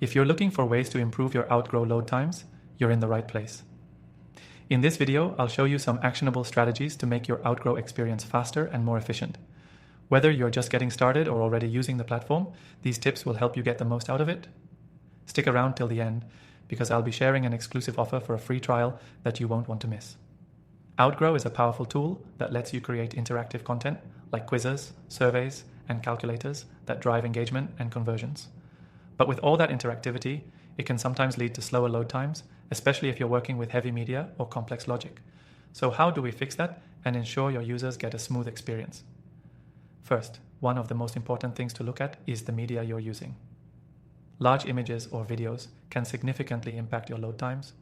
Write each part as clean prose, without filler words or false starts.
If you're looking for ways to improve your Outgrow load times, you're in the right place. In this video, I'll show you some actionable strategies to make your Outgrow experience faster and more efficient. Whether you're just getting started or already using the platform, these tips will help you get the most out of it. Stick around till the end, because I'll be sharing an exclusive offer for a free trial that you won't want to miss. Outgrow is a powerful tool that lets you create interactive content like quizzes, surveys, and calculators that drive engagement and conversions. But with all that interactivity, it can sometimes lead to slower load times, especially if you're working with heavy media or complex logic. So how do we fix that and ensure your users get a smooth experience? First, one of the most important things to look at is the media you're using. Large images or videos can significantly impact your load times.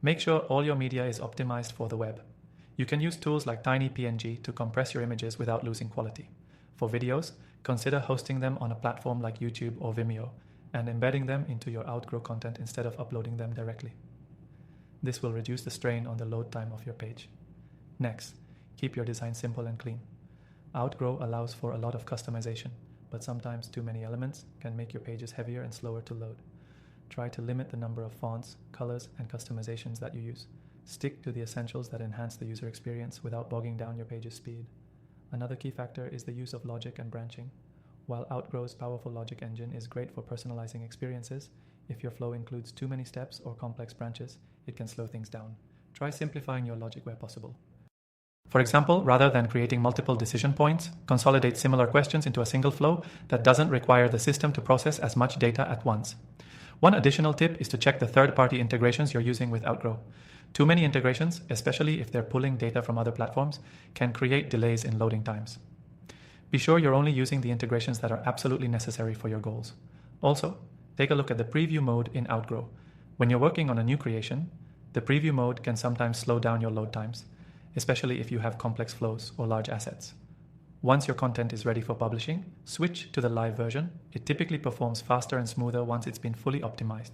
Make sure all your media is optimized for the web. You can use tools like TinyPNG to compress your images without losing quality. For videos, consider hosting them on a platform like YouTube or Vimeo and embedding them into your Outgrow content instead of uploading them directly. This will reduce the strain on the load time of your page. Next, keep your design simple and clean. Outgrow allows for a lot of customization, but sometimes too many elements can make your pages heavier and slower to load. Try to limit the number of fonts, colors, and customizations that you use. Stick to the essentials that enhance the user experience without bogging down your page's speed. Another key factor is the use of logic and branching. While Outgrow's powerful logic engine is great for personalizing experiences, if your flow includes too many steps or complex branches, it can slow things down. Try simplifying your logic where possible. For example, rather than creating multiple decision points, consolidate similar questions into a single flow that doesn't require the system to process as much data at once. One additional tip is to check the third-party integrations you're using with Outgrow. Too many integrations, especially if they're pulling data from other platforms, can create delays in loading times. Be sure you're only using the integrations that are absolutely necessary for your goals. Also, take a look at the preview mode in Outgrow. When you're working on a new creation, the preview mode can sometimes slow down your load times, especially if you have complex flows or large assets. Once your content is ready for publishing, switch to the live version. It typically performs faster and smoother once it's been fully optimized.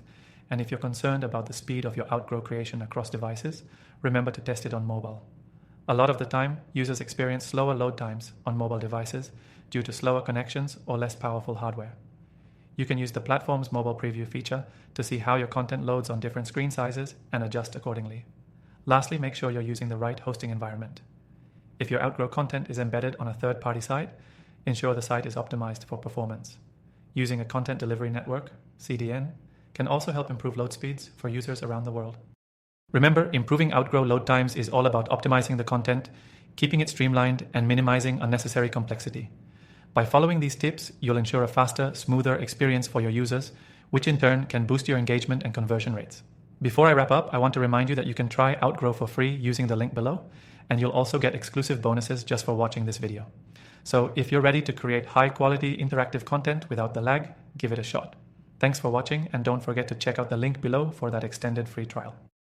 And if you're concerned about the speed of your Outgrow creation across devices, remember to test it on mobile. A lot of the time, users experience slower load times on mobile devices due to slower connections or less powerful hardware. You can use the platform's mobile preview feature to see how your content loads on different screen sizes and adjust accordingly. Lastly, make sure you're using the right hosting environment. If your Outgrow content is embedded on a third-party site, ensure the site is optimized for performance. Using a content delivery network, CDN, can also help improve load speeds for users around the world. Remember, improving Outgrow load times is all about optimizing the content, keeping it streamlined, and minimizing unnecessary complexity. By following these tips, you'll ensure a faster, smoother experience for your users, which in turn can boost your engagement and conversion rates. Before I wrap up, I want to remind you that you can try Outgrow for free using the link below, and you'll also get exclusive bonuses just for watching this video. So if you're ready to create high-quality interactive content without the lag, give it a shot. Thanks for watching, and don't forget to check out the link below for that extended free trial.